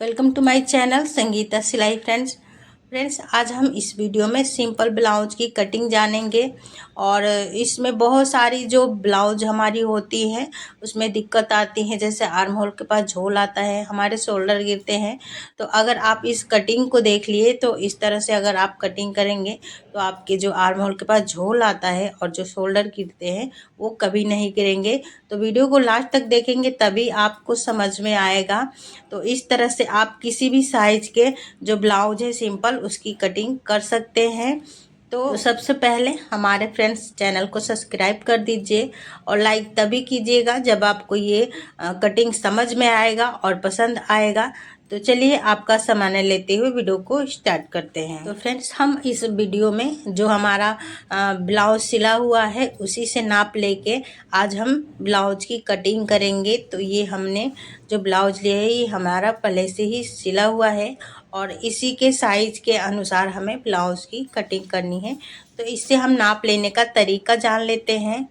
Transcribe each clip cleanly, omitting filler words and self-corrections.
Welcome to my channel Sangeeta सिलाई friends आज हम इस वीडियो में सिंपल ब्लाउज की कटिंग जानेंगे। और इसमें बहुत सारी जो ब्लाउज हमारी होती है उसमें दिक्कत आती है, जैसे आर्म होल के पास झोल आता है, हमारे शोल्डर गिरते हैं। तो अगर आप इस कटिंग को देख लिए तो इस तरह से अगर आप कटिंग करेंगे तो आपके जो आर्म होल के पास झोल आता है और जो शोल्डर गिरते हैं वो कभी नहीं गिरेंगे। तो वीडियो को लास्ट तक देखेंगे तभी आपको समझ में आएगा। तो इस तरह से आप किसी भी साइज के जो ब्लाउज है सिंपल उसकी कटिंग कर सकते हैं। तो सबसे पहले हमारे फ्रेंड्स चैनल को सब्सक्राइब कर दीजिए और लाइक तभी कीजिएगा जब आपको ये कटिंग समझ में आएगा और पसंद आएगा। तो चलिए आपका सामान लेते हुए वीडियो को स्टार्ट करते हैं। तो फ्रेंड्स हम इस वीडियो में जो हमारा ब्लाउज सिला हुआ है उसी से नाप लेके आज हम ब्लाउज की कटिंग करेंगे। तो ये हमने जो ब्लाउज लिया है ये हमारा पहले से ही सिला हुआ है और इसी के साइज के अनुसार हमें ब्लाउज की कटिंग करनी है। तो इससे हम नाप लेने का तरीका जान लेते हैं।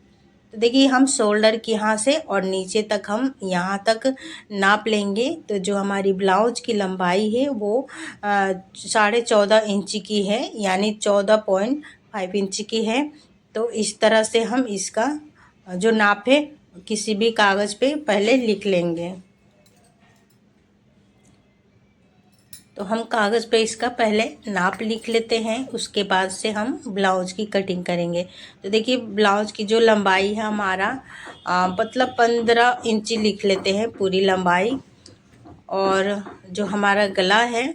तो देखिए हम शोल्डर के यहाँ से और नीचे तक हम यहाँ तक नाप लेंगे। तो जो हमारी ब्लाउज की लंबाई है वो 14.5 इंच की है, यानी 14.5 इंच की है। तो इस तरह से हम इसका जो नाप है किसी भी कागज़ पे पहले लिख लेंगे। तो हम कागज़ पे इसका पहले नाप लिख लेते हैं, उसके बाद से हम ब्लाउज की कटिंग करेंगे। तो देखिए ब्लाउज की जो लंबाई है हमारा मतलब 15 इंच लिख लेते हैं पूरी लंबाई। और जो हमारा गला है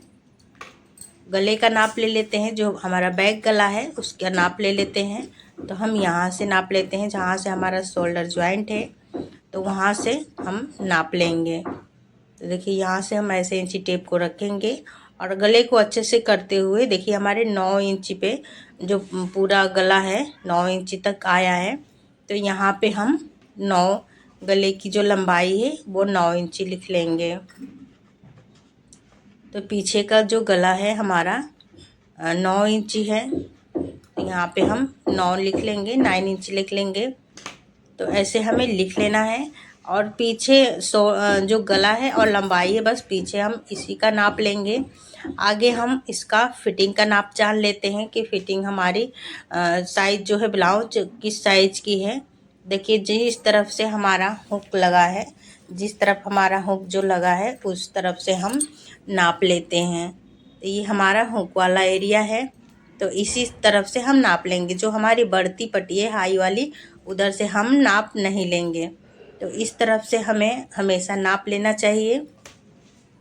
गले का नाप ले लेते हैं, जो हमारा बैक गला है उसका नाप ले लेते हैं। तो हम यहाँ से नाप लेते हैं जहाँ से हमारा शोल्डर जॉइंट है, तो वहाँ से हम नाप लेंगे। तो देखिए यहाँ से हम ऐसे इंची टेप को रखेंगे और गले को अच्छे से करते हुए देखिए हमारे 9 इंच पे जो पूरा गला है 9 इंच तक आया है। तो यहाँ पे हम 9 गले की जो लंबाई है वो 9 इंच लिख लेंगे। तो पीछे का जो गला है हमारा 9 इंच है, तो यहाँ पे हम 9 लिख लेंगे, 9 इंच लिख लेंगे। तो ऐसे हमें लिख लेना है। और पीछे जो गला है और लंबाई है बस पीछे हम इसी का नाप लेंगे। आगे हम इसका फिटिंग का नाप जान लेते हैं कि फिटिंग हमारी साइज जो है ब्लाउज किस साइज की है। देखिए जिस तरफ से हमारा हुक लगा है, जिस तरफ हमारा हुक जो लगा है उस तरफ से हम नाप लेते हैं। तो ये हमारा हुक वाला एरिया है, तो इसी तरफ से हम नाप लेंगे। जो हमारी बढ़ती पट्टी है हाई वाली उधर से हम नाप नहीं लेंगे। तो इस तरफ से हमें हमेशा नाप लेना चाहिए।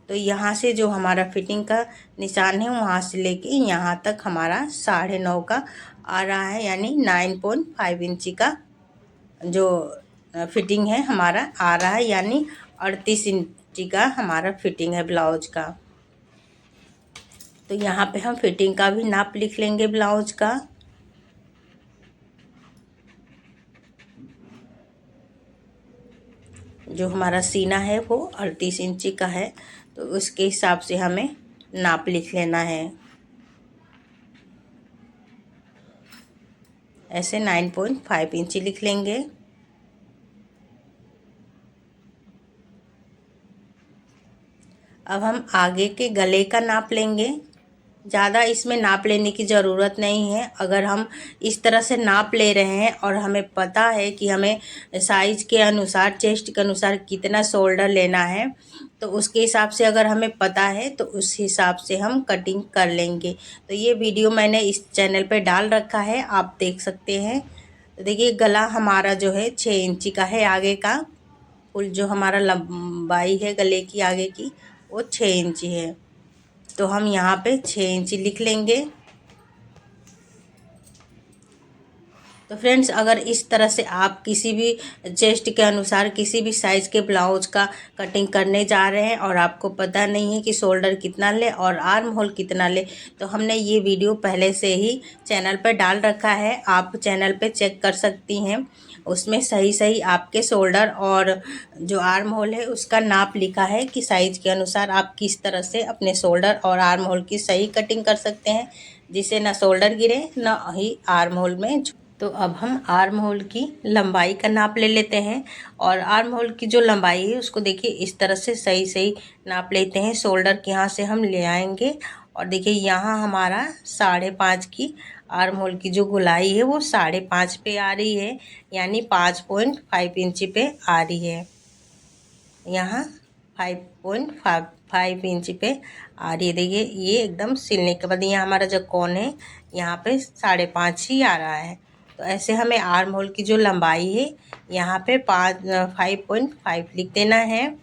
तो यहाँ से जो हमारा फिटिंग का निशान है वहाँ से लेके यहाँ तक हमारा 9.5 का आ रहा है, यानी 9.5 इंच का जो फिटिंग है हमारा आ रहा है, यानी 38 इंच का हमारा फिटिंग है ब्लाउज का। तो यहाँ पे हम फिटिंग का भी नाप लिख लेंगे ब्लाउज का। जो हमारा सीना है वो 38 इंची का है, तो उसके हिसाब से हमें नाप लिख लेना है। ऐसे 9.5 इंची लिख लेंगे। अब हम आगे के गले का नाप लेंगे। ज़्यादा इसमें नाप लेने की ज़रूरत नहीं है। अगर हम इस तरह से नाप ले रहे हैं और हमें पता है कि हमें साइज के अनुसार चेस्ट के अनुसार कितना शोल्डर लेना है, तो उसके हिसाब से अगर हमें पता है तो उस हिसाब से हम कटिंग कर लेंगे। तो ये वीडियो मैंने इस चैनल पे डाल रखा है, आप देख सकते हैं। तो देखिए गला हमारा जो है 6 इंची का है, आगे का फुल जो हमारा लंबाई है गले की आगे की वो 6 इंची है। तो हम यहाँ पे 6 इंच लिख लेंगे। तो फ्रेंड्स अगर इस तरह से आप किसी भी चेस्ट के अनुसार किसी भी साइज़ के ब्लाउज का कटिंग करने जा रहे हैं और आपको पता नहीं है कि शोल्डर कितना ले और आर्म होल कितना ले, तो हमने ये वीडियो पहले से ही चैनल पर डाल रखा है, आप चैनल पे चेक कर सकती हैं। उसमें सही सही आपके शोल्डर और जो आर्म होल है उसका नाप लिखा है कि साइज़ के अनुसार आप किस तरह से अपने शोल्डर और आर्म होल की सही कटिंग कर सकते हैं, जिससे ना शोल्डर गिरे ना ही आर्म होल में तो अब हम आर्म होल की लंबाई का नाप ले लेते हैं। और आर्म होल की जो लंबाई है उसको देखिए इस तरह से सही सही नाप लेते हैं। शोल्डर के यहाँ से हम ले आएंगे और देखिए यहाँ हमारा 5.5 की आर्म होल की जो गोलाई है वो 5.5 पे आ रही है, यानी 5.5 इंची पे आ रही है। यहाँ 5.5 इंच पे आ रही है। देखिए ये एकदम सिलने के बाद यहाँ हमारा जो कोन है यहाँ पे 5.5 ही आ रहा है। तो ऐसे हमें आर्म होल की जो लंबाई है यहाँ पे 5.5 लिख देना है।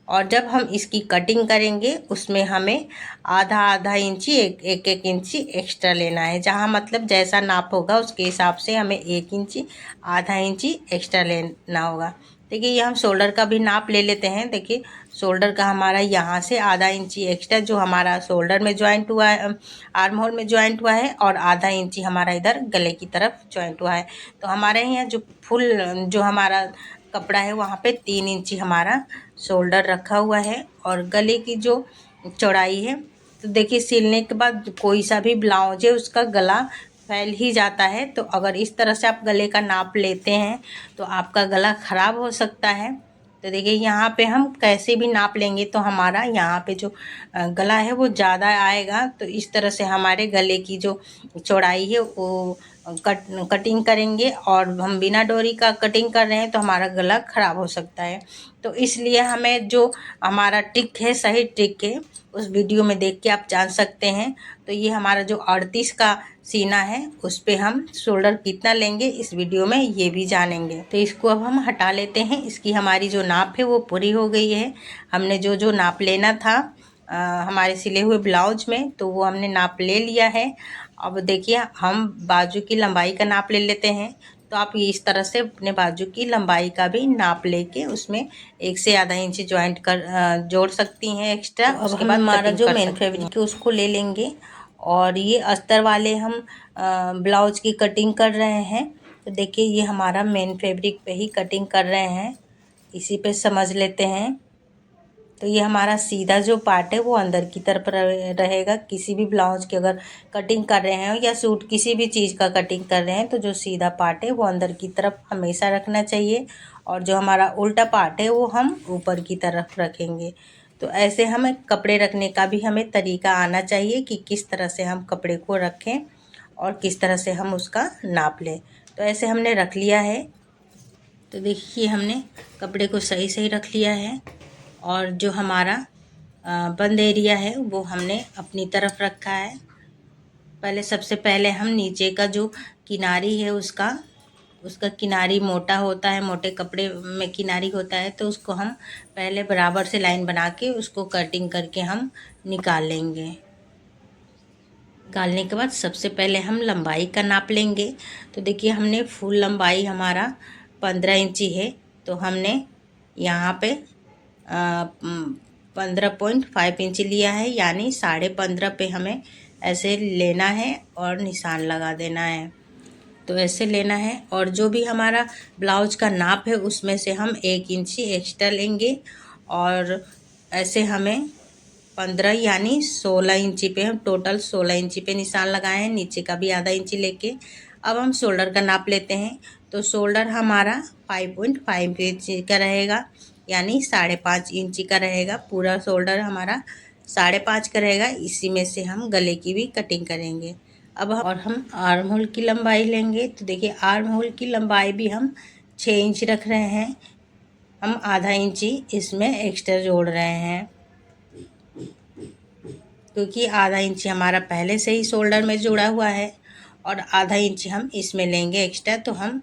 और जब हम इसकी कटिंग करेंगे उसमें हमें आधा इंची एक इंची एक्स्ट्रा लेना है। जहाँ मतलब जैसा नाप होगा उसके हिसाब से हमें 1 इंची आधा इंची एक्स्ट्रा लेना होगा। देखिए ये हम शोल्डर का भी नाप ले लेते हैं। देखिए शोल्डर का हमारा यहाँ से आधा इंची एक्स्ट्रा जो हमारा शोल्डर में ज्वाइंट हुआ है, आर्म होल में ज्वाइंट हुआ है, और आधा इंची हमारा इधर गले की तरफ ज्वाइंट हुआ है। तो हमारे यहाँ जो फुल जो हमारा कपड़ा है वहाँ पे 3 इंची हमारा शोल्डर रखा हुआ है। और गले की जो चौड़ाई है, तो देखिए सिलने के बाद कोई सा भी ब्लाउज है उसका गला फैल ही जाता है। तो अगर इस तरह से आप गले का नाप लेते हैं तो आपका गला ख़राब हो सकता है। तो देखिए यहाँ पे हम कैसे भी नाप लेंगे तो हमारा यहाँ पे जो गला है वो ज़्यादा आएगा। तो इस तरह से हमारे गले की जो चौड़ाई है वो कटिंग करेंगे। और हम बिना डोरी का कटिंग कर रहे हैं तो हमारा गला ख़राब हो सकता है। तो इसलिए हमें जो हमारा ट्रिक है, सही ट्रिक है, उस वीडियो में देख के आप जान सकते हैं। तो ये हमारा जो 38 का सीना है उस पे हम शोल्डर कितना लेंगे इस वीडियो में ये भी जानेंगे। तो इसको अब हम हटा लेते हैं। इसकी हमारी जो नाप है वो पूरी हो गई है। हमने जो जो नाप लेना था हमारे सिले हुए ब्लाउज में तो वो हमने नाप ले लिया है। अब देखिए हम बाजू की लंबाई का नाप ले लेते हैं। तो आप इस तरह से अपने बाजू की लंबाई का भी नाप लेके उसमें 1 से आधा इंच ज्वाइंट कर जोड़ सकती हैं एक्स्ट्रा। तो उसके बाद हमारा जो मेन फैब्रिक है उसको ले लेंगे। और ये अस्तर वाले हम ब्लाउज की कटिंग कर रहे हैं। तो देखिए ये हमारा मेन फैब्रिक पे ही कटिंग कर रहे हैं, इसी पे समझ लेते हैं। तो ये हमारा सीधा जो पार्ट है वो अंदर की तरफ रहेगा। किसी भी ब्लाउज की अगर कटिंग कर रहे हैं या सूट किसी भी चीज़ का कटिंग कर रहे हैं तो जो सीधा पार्ट है वो अंदर की तरफ हमेशा रखना चाहिए, और जो हमारा उल्टा पार्ट है वो हम ऊपर की तरफ रखेंगे। तो ऐसे हमें कपड़े रखने का भी हमें तरीका आना चाहिए कि किस तरह से हम कपड़े को रखें और किस तरह से हम उसका नाप लें। तो ऐसे हमने रख लिया है। तो देखिए हमने कपड़े को सही सही रख लिया है। और जो हमारा बंद एरिया है वो हमने अपनी तरफ रखा है। पहले सबसे पहले हम नीचे का जो किनारी है उसका किनारी मोटा होता है, मोटे कपड़े में किनारी होता है, तो उसको हम पहले बराबर से लाइन बना के उसको कटिंग करके हम निकाल लेंगे। निकालने के बाद सबसे पहले हम लंबाई का नाप लेंगे। तो देखिए हमने फुल लंबाई हमारा 15 इंची है, तो हमने यहाँ पे 15.5 इंच लिया है, यानी 15.5 पे हमें ऐसे लेना है और निशान लगा देना है। तो ऐसे लेना है। और जो भी हमारा ब्लाउज का नाप है उसमें से हम 1 इंची एक्स्ट्रा लेंगे। और ऐसे हमें 15 यानी 16 इंची पे हम टोटल 16 इंची पे निशान लगाए हैं, नीचे का भी आधा इंची लेके। अब हम शोल्डर का नाप लेते हैं। तो शोल्डर हमारा 5.5 इंची का रहेगा, यानी 5.5 इंची का रहेगा। पूरा शोल्डर हमारा 5.5 का रहेगा। इसी में से हम गले की भी कटिंग करेंगे। अब हम आर्म होल की लंबाई लेंगे। तो देखिए आर्म होल की लंबाई भी हम 6 इंच रख रहे हैं। हम आधा इंची इसमें एक्स्ट्रा जोड़ रहे हैं, क्योंकि आधा इंची हमारा पहले से ही शोल्डर में जुड़ा हुआ है और आधा इंची हम इसमें लेंगे एक्स्ट्रा। तो हम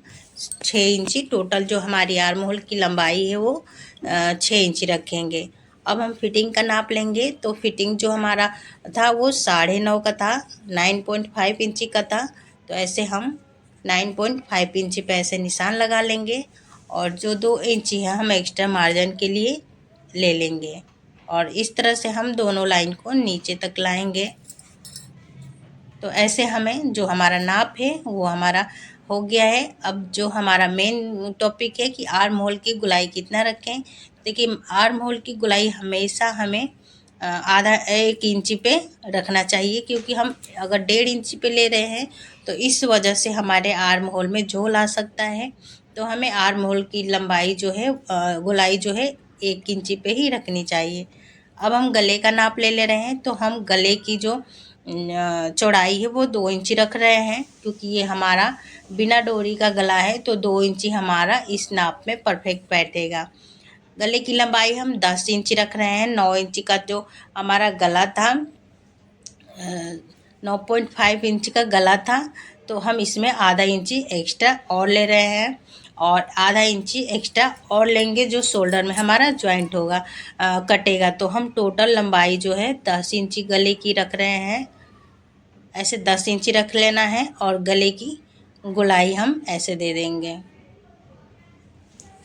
6 इंची टोटल जो हमारी आर्म होल की लंबाई है वो 6 इंची रखेंगे। अब हम फिटिंग का नाप लेंगे। तो फिटिंग जो हमारा था वो 9.5 का था, 9.5 इंची का था। तो ऐसे हम 9.5 इंची पे ऐसे निशान लगा लेंगे। और जो 2 इंची है हम एक्स्ट्रा मार्जिन के लिए ले लेंगे। और इस तरह से हम दोनों लाइन को नीचे तक लाएंगे। तो ऐसे हमें जो हमारा नाप है वो हमारा हो गया है। अब जो हमारा मेन टॉपिक है कि आर्म होल की गोलाई कितना रखें। देखिए आर्म होल की गोलाई हमेशा हमें आधा 1 इंची पे रखना चाहिए, क्योंकि हम अगर 1.5 इंची पे ले रहे हैं तो इस वजह से हमारे आर्म होल में झोल आ सकता है। तो हमें आर्म होल की लंबाई जो है गोलाई जो है 1 इंची पे ही रखनी चाहिए। अब हम गले का नाप ले रहे हैं, तो हम गले की जो चौड़ाई है वो 2 इंची रख रहे हैं, क्योंकि ये हमारा बिना डोरी का गला है, तो 2 इंची हमारा इस नाप में परफेक्ट बैठेगा। गले की लंबाई हम 10 इंची रख रहे हैं। 9 इंची का जो हमारा गला था, 9.5 इंच का गला था, तो हम इसमें आधा इंची एक्स्ट्रा और ले रहे हैं, और आधा इंची एक्स्ट्रा और लेंगे जो शोल्डर में हमारा जॉइंट होगा, कटेगा। तो हम टोटल लंबाई जो है 10 इंची गले की रख रहे हैं। ऐसे 10 इंची रख लेना है, और गले की गोलाई हम ऐसे दे देंगे।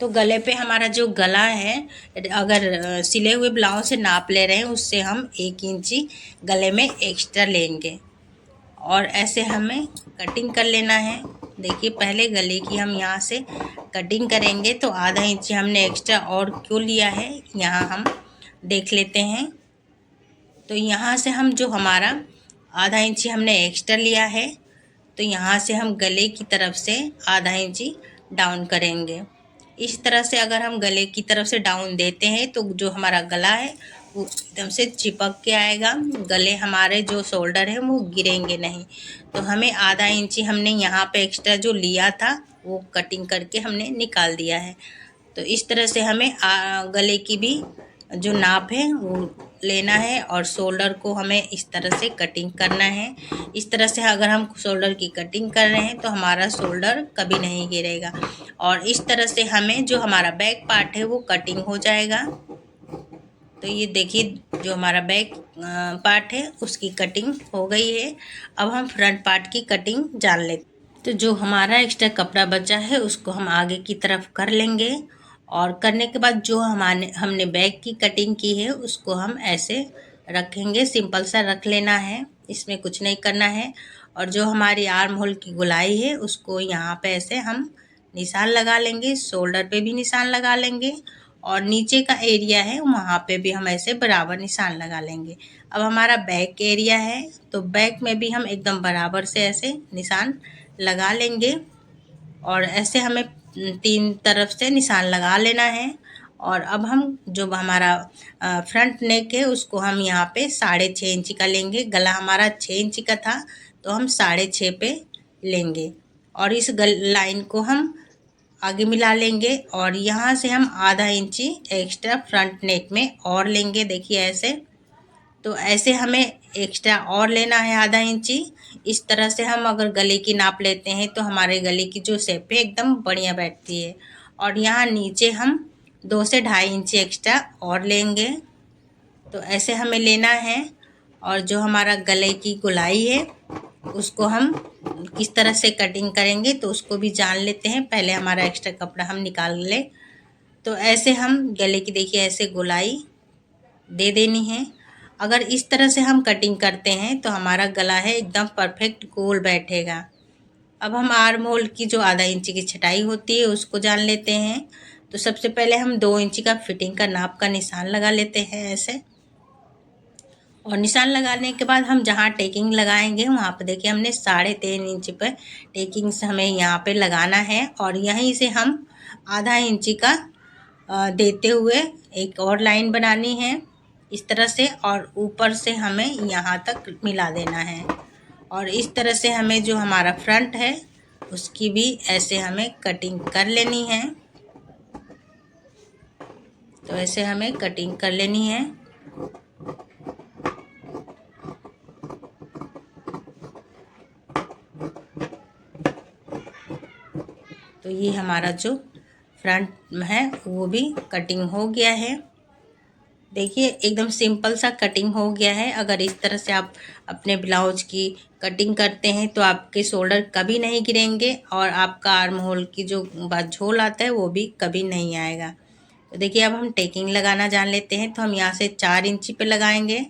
तो गले पे हमारा जो गला है, अगर सिले हुए ब्लाउज से नाप ले रहे हैं, उससे हम 1 इंची गले में एक्स्ट्रा लेंगे, और ऐसे हमें कटिंग कर लेना है। देखिए, पहले गले की हम यहाँ से कटिंग करेंगे, तो आधा इंची हमने एक्स्ट्रा और क्यों लिया है यहाँ हम देख लेते हैं। तो यहाँ से हम जो हमारा आधा इंची हमने एक्स्ट्रा लिया है, तो यहाँ से हम गले की तरफ से आधा इंची डाउन करेंगे। इस तरह से अगर हम गले की तरफ से डाउन देते हैं तो जो हमारा गला है वो एकदम से चिपक के आएगा, गले हमारे जो शोल्डर है वो गिरेंगे नहीं। तो हमें आधा इंची हमने यहाँ पे एक्स्ट्रा जो लिया था वो कटिंग करके हमने निकाल दिया है। तो इस तरह से हमें गले की भी जो नाप है वो लेना है, और शोल्डर को हमें इस तरह से कटिंग करना है। इस तरह से अगर हम शोल्डर की कटिंग कर रहे हैं तो हमारा शोल्डर कभी नहीं गिरेगा, और इस तरह से हमें जो हमारा बैक पार्ट है वो कटिंग हो जाएगा। तो ये देखिए, जो हमारा बैक पार्ट है उसकी कटिंग हो गई है। अब हम फ्रंट पार्ट की कटिंग जान लेते हैं। तो जो हमारा एक्स्ट्रा कपड़ा बचा है उसको हम आगे की तरफ कर लेंगे, और करने के बाद जो हमने बैक की कटिंग की है उसको हम ऐसे रखेंगे। सिंपल सा रख लेना है, इसमें कुछ नहीं करना है। और जो हमारी आर्म होल की गोलाई है उसको यहाँ पे ऐसे हम निशान लगा लेंगे, शोल्डर पे भी निशान लगा लेंगे, और नीचे का एरिया है वहाँ पे भी हम ऐसे बराबर निशान लगा लेंगे। अब हमारा बैक एरिया है, तो बैक में भी हम एकदम बराबर से ऐसे निशान लगा लेंगे, और ऐसे हमें 3 तरफ से निशान लगा लेना है। और अब हम जो हमारा फ्रंट नेक है उसको हम यहाँ पे 6.5 इंची का लेंगे। गला हमारा 6 इंची का था, तो हम 6.5 पे लेंगे, और इस लाइन को हम आगे मिला लेंगे, और यहाँ से हम आधा इंची एक्स्ट्रा फ्रंट नेक में और लेंगे। देखिए ऐसे, तो ऐसे हमें एक्स्ट्रा और लेना है आधा इंची। इस तरह से हम अगर गले की नाप लेते हैं तो हमारे गले की जो शेप है एकदम बढ़िया बैठती है। और यहाँ नीचे हम 2 से 2.5 इंची एक्स्ट्रा और लेंगे, तो ऐसे हमें लेना है। और जो हमारा गले की गोलाई है उसको हम किस तरह से कटिंग करेंगे तो उसको भी जान लेते हैं। पहले हमारा एक्स्ट्रा कपड़ा हम निकाल ले। तो ऐसे हम गले की देखिए ऐसे गोलाई दे देनी है। अगर इस तरह से हम कटिंग करते हैं तो हमारा गला है एकदम परफेक्ट गोल बैठेगा। अब हम आर्म होल की जो आधा इंची की छटाई होती है उसको जान लेते हैं। तो सबसे पहले हम 2 इंची का फिटिंग का नाप का निशान लगा लेते हैं ऐसे, और निशान लगाने के बाद हम जहाँ टेकिंग लगाएंगे वहाँ पे देखिए हमने 3.5 इंच पर टेकिंग से हमें यहाँ पे लगाना है, और यहीं से हम आधा इंची का देते हुए एक और लाइन बनानी है इस तरह से, और ऊपर से हमें यहाँ तक मिला देना है। और इस तरह से हमें जो हमारा फ्रंट है उसकी भी ऐसे हमें कटिंग कर लेनी है। तो ऐसे हमें कटिंग कर लेनी है। तो ये हमारा जो फ्रंट है वो भी कटिंग हो गया है। देखिए एकदम सिंपल सा कटिंग हो गया है। अगर इस तरह से आप अपने ब्लाउज की कटिंग करते हैं तो आपके शोल्डर कभी नहीं गिरेंगे, और आपका आर्म होल की जो झोल आता है वो भी कभी नहीं आएगा। तो देखिए अब हम टेकिंग लगाना जान लेते हैं। तो हम यहाँ से 4 इंची पे लगाएंगे,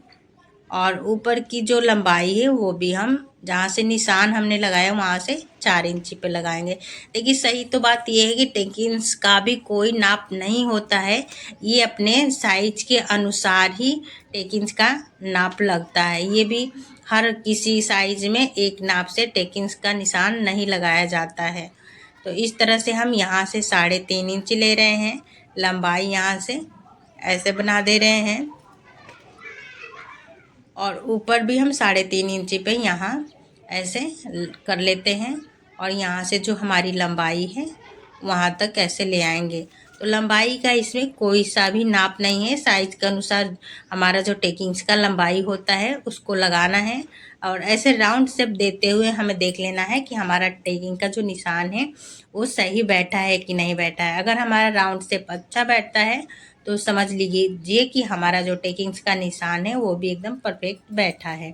और ऊपर की जो लंबाई है वो भी हम जहाँ से निशान हमने लगाया वहाँ से 4 इंची पे लगाएंगे। देखिए सही तो बात ये है कि टेकिंग्स का भी कोई नाप नहीं होता है, ये अपने साइज के अनुसार ही टेकिंग्स का नाप लगता है। ये भी हर किसी साइज में एक नाप से टेकिंग्स का निशान नहीं लगाया जाता है। तो इस तरह से हम यहाँ से 3.5 इंच ले रहे हैं, लंबाई यहाँ से ऐसे बना दे रहे हैं और ऊपर भी हम 3.5 इंच पे यहाँ ऐसे कर लेते हैं और यहाँ से जो हमारी लंबाई है वहाँ तक ऐसे ले आएंगे। तो लंबाई का इसमें कोई सा भी नाप नहीं है, साइज के अनुसार हमारा जो टेकिंग्स का लंबाई होता है उसको लगाना है और ऐसे राउंड शेप देते हुए हमें देख लेना है कि हमारा टेकिंग का जो निशान है वो सही बैठा है कि नहीं बैठा है। अगर हमारा राउंड शेप अच्छा बैठता है तो समझ लीजिए कि हमारा जो टेकिंग्स का निशान है वो भी एकदम परफेक्ट बैठा है।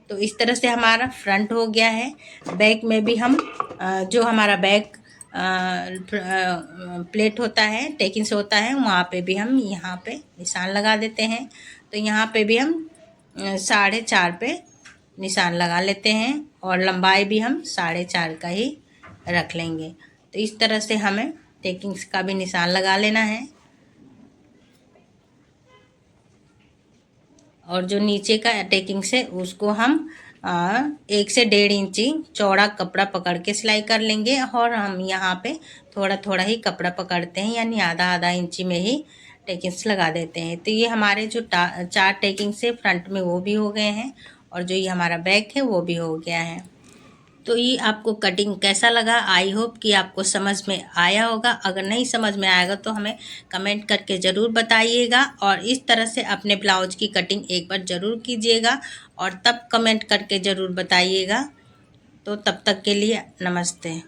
तो इस तरह से हमारा फ्रंट हो गया है। बैक में भी हम जो हमारा बैक प्लेट होता है, टेकिंग्स होता है, वहाँ पे भी हम यहाँ पे निशान लगा देते हैं। तो यहाँ पे भी हम 4.5 पे निशान लगा लेते हैं और लंबाई भी हम 4.5 का ही रख लेंगे। तो इस तरह से हमें टेकिंग्स का भी निशान लगा लेना है और जो नीचे का टेकिंग्स है उसको हम 1 से 1.5 इंची चौड़ा कपड़ा पकड़ के सिलाई कर लेंगे और हम यहाँ पे थोड़ा थोड़ा ही कपड़ा पकड़ते हैं, यानी आधा इंची में ही टेकिंग्स लगा देते हैं। तो ये हमारे जो 4 टेकिंग्स है फ्रंट में वो भी हो गए हैं और जो ये हमारा बैक है वो भी हो गया है। तो ये आपको कटिंग कैसा लगा? आई होप कि आपको समझ में आया होगा। अगर नहीं समझ में आएगा तो हमें कमेंट करके ज़रूर बताइएगा और इस तरह से अपने ब्लाउज की कटिंग एक बार ज़रूर कीजिएगा और तब कमेंट करके ज़रूर बताइएगा। तो तब तक के लिए नमस्ते।